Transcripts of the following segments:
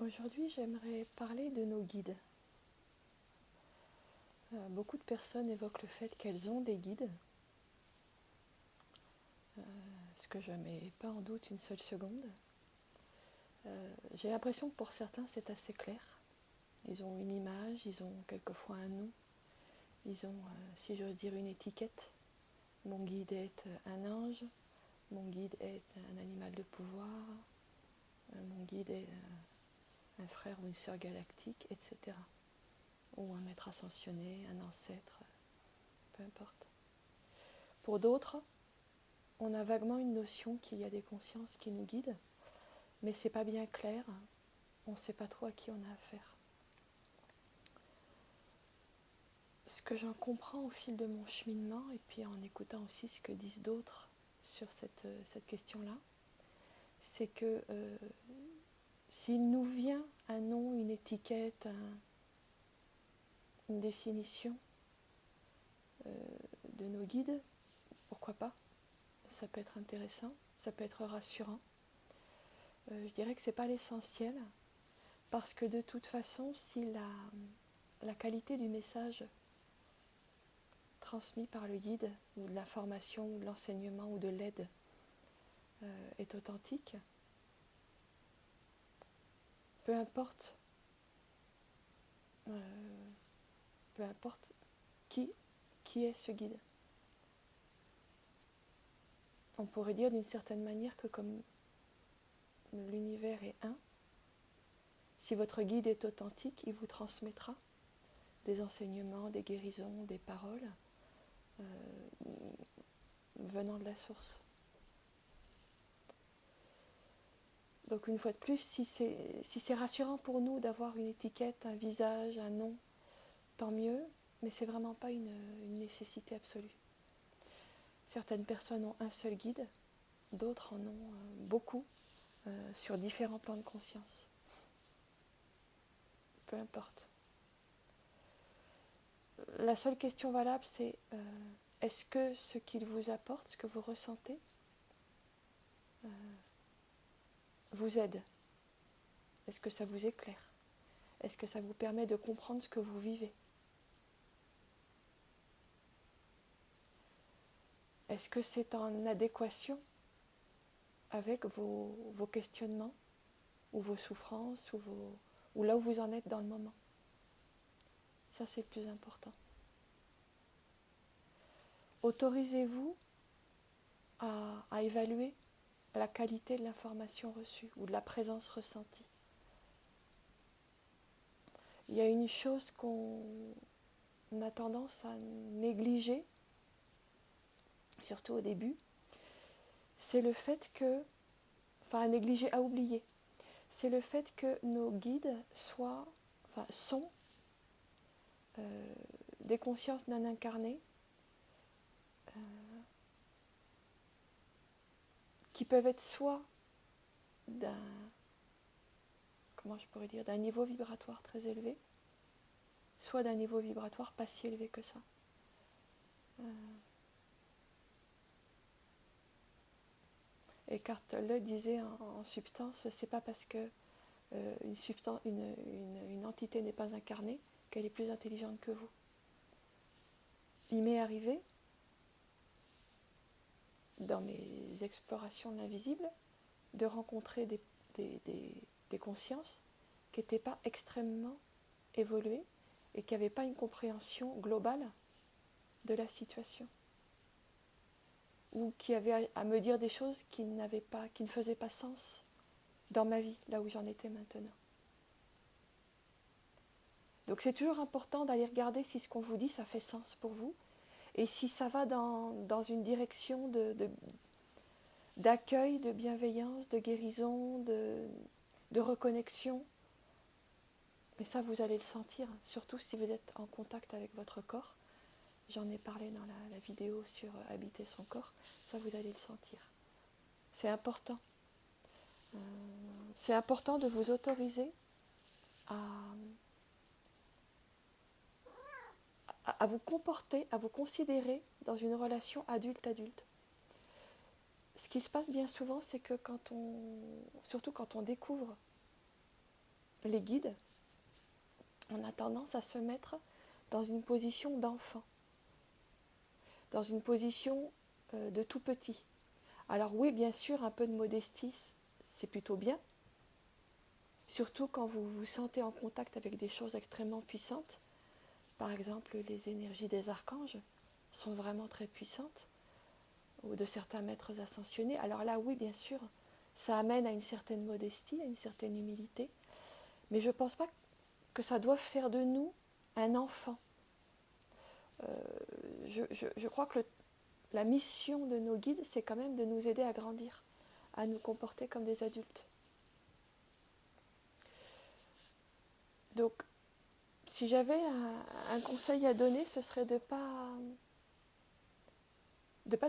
Aujourd'hui, j'aimerais parler de nos guides. Beaucoup de personnes évoquent le fait qu'elles ont des guides, ce que je ne mets pas en doute une seule seconde. J'ai l'impression que pour certains, c'est assez clair. Ils ont une image, ils ont quelquefois un nom, ils ont, si j'ose dire, une étiquette. Mon guide est un ange, mon guide est un animal de pouvoir, mon guide est un frère ou une sœur galactique, etc. Ou un maître ascensionné, un ancêtre, peu importe. Pour d'autres, on a vaguement une notion qu'il y a des consciences qui nous guident, mais c'est pas bien clair, on ne sait pas trop à qui on a affaire. Ce que j'en comprends au fil de mon cheminement, et puis en écoutant aussi ce que disent d'autres sur cette question-là, c'est que s'il nous vient un nom, une étiquette, une définition de nos guides, pourquoi pas? Ça peut être intéressant, ça peut être rassurant. Je dirais que ce n'est pas l'essentiel, parce que de toute façon, si la qualité du message transmis par le guide, ou de l'information, ou de l'enseignement, ou de l'aide est authentique, peu importe qui est ce guide. On pourrait dire d'une certaine manière que comme l'univers est un, si votre guide est authentique, il vous transmettra des enseignements, des guérisons, des paroles venant de la source. Donc une fois de plus, si c'est rassurant pour nous d'avoir une étiquette, un visage, un nom, tant mieux, mais c'est vraiment pas une nécessité absolue. Certaines personnes ont un seul guide, d'autres en ont beaucoup, sur différents plans de conscience. Peu importe. La seule question valable, c'est est-ce que ce qu'il vous apporte, ce que vous ressentez, vous aide? Est-ce que ça vous éclaire? Est-ce que ça vous permet de comprendre ce que vous vivez? Est-ce que c'est en adéquation avec vos questionnements, ou vos souffrances, ou là où vous en êtes dans le moment? Ça, c'est le plus important. Autorisez-vous à évaluer la qualité de l'information reçue ou de la présence ressentie. Il y a une chose qu'on a tendance à négliger, surtout au début, c'est le fait que, à négliger, à oublier, c'est le fait que nos guides sont des consciences non incarnées qui peuvent être soit d'un niveau vibratoire très élevé, soit d'un niveau vibratoire pas si élevé que ça. Eckhart Tolle disait en substance, c'est pas parce que une entité n'est pas incarnée qu'elle est plus intelligente que vous. Il m'est arrivé, dans mes explorations de l'invisible, de rencontrer des consciences qui n'étaient pas extrêmement évoluées et qui n'avaient pas une compréhension globale de la situation, ou qui avaient à me dire des choses qui ne faisaient pas sens dans ma vie, là où j'en étais maintenant. Donc c'est toujours important d'aller regarder si ce qu'on vous dit, ça fait sens pour vous, et si ça va dans une direction d'accueil, de bienveillance, de guérison, de reconnexion. Mais ça, vous allez le sentir, surtout si vous êtes en contact avec votre corps. J'en ai parlé dans la vidéo sur habiter son corps. Ça, vous allez le sentir. C'est important. C'est important de vous autoriser à vous comporter, à vous considérer dans une relation adulte-adulte. Ce qui se passe bien souvent, c'est que surtout quand on découvre les guides, on a tendance à se mettre dans une position d'enfant, dans une position de tout petit. Alors oui, bien sûr, un peu de modestie, c'est plutôt bien, surtout quand vous vous sentez en contact avec des choses extrêmement puissantes. Par exemple, les énergies des archanges sont vraiment très puissantes, ou de certains maîtres ascensionnés. Alors là, oui, bien sûr, ça amène à une certaine modestie, à une certaine humilité, mais je ne pense pas que ça doive faire de nous un enfant. Je crois que la mission de nos guides, c'est quand même de nous aider à grandir, à nous comporter comme des adultes. Donc, si j'avais un conseil à donner, ce serait de pas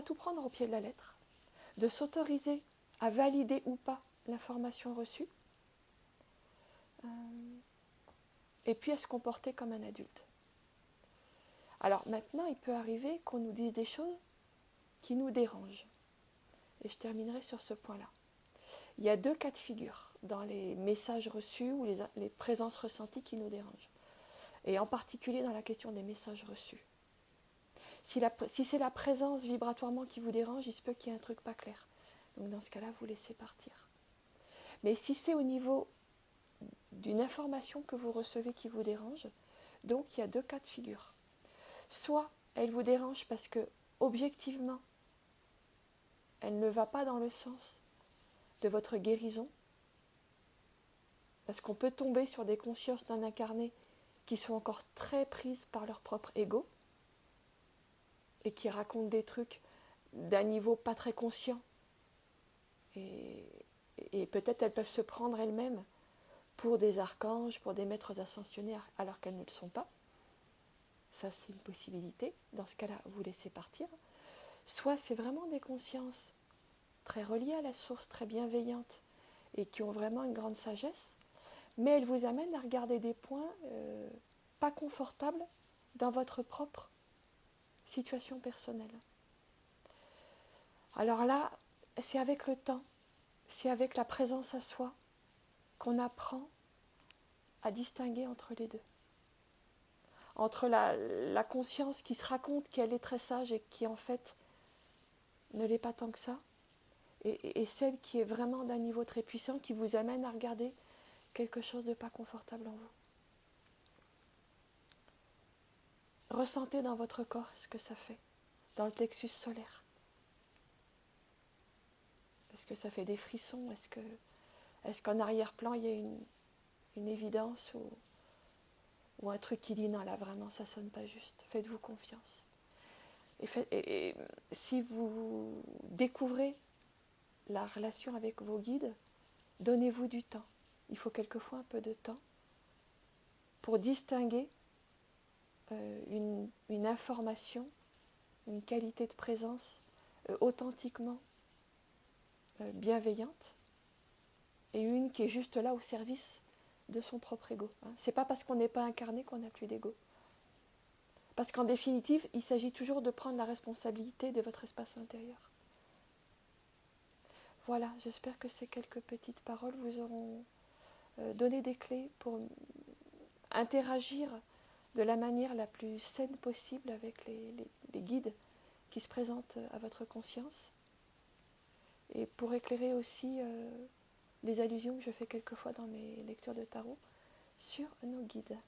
tout prendre au pied de la lettre, de s'autoriser à valider ou pas l'information reçue, et puis à se comporter comme un adulte. Alors maintenant, il peut arriver qu'on nous dise des choses qui nous dérangent. Et je terminerai sur ce point-là. Il y a 2 cas de figure dans les messages reçus ou les présences ressenties qui nous dérangent. Et en particulier dans la question des messages reçus. Si c'est la présence vibratoirement qui vous dérange, il se peut qu'il y ait un truc pas clair. Donc dans ce cas-là, vous laissez partir. Mais si c'est au niveau d'une information que vous recevez qui vous dérange, donc il y a 2 cas de figure. Soit elle vous dérange parce que, objectivement, elle ne va pas dans le sens de votre guérison, parce qu'on peut tomber sur des consciences non incarnées qui sont encore très prises par leur propre ego et qui racontent des trucs d'un niveau pas très conscient. Et peut-être elles peuvent se prendre elles-mêmes pour des archanges, pour des maîtres ascensionnés, alors qu'elles ne le sont pas. Ça, c'est une possibilité. Dans ce cas-là, vous laissez partir. Soit c'est vraiment des consciences très reliées à la source, très bienveillantes, et qui ont vraiment une grande sagesse, mais elles vous amènent à regarder des points pas confortables dans votre propre situation personnelle. Alors là, c'est avec le temps, c'est avec la présence à soi qu'on apprend à distinguer entre les deux. Entre la conscience qui se raconte qu'elle est très sage et qui en fait ne l'est pas tant que ça, et celle qui est vraiment d'un niveau très puissant, qui vous amène à regarder quelque chose de pas confortable en vous. Ressentez dans votre corps ce que ça fait, dans le plexus solaire. Est-ce que ça fait des frissons? Est-ce qu'en arrière-plan, il y a une évidence ou un truc qui dit non, là vraiment, ça sonne pas juste? Faites-vous confiance. Et si vous découvrez la relation avec vos guides, donnez-vous du temps. Il faut quelquefois un peu de temps pour distinguer une information, une qualité de présence authentiquement bienveillante et une qui est juste là au service de son propre ego. C'est pas parce qu'on n'est pas incarné qu'on n'a plus d'ego. Parce qu'en définitive, il s'agit toujours de prendre la responsabilité de votre espace intérieur. Voilà, j'espère que ces quelques petites paroles vous auront donné des clés pour interagir de la manière la plus saine possible avec les guides qui se présentent à votre conscience, et pour éclairer aussi les allusions que je fais quelquefois dans mes lectures de tarot sur nos guides.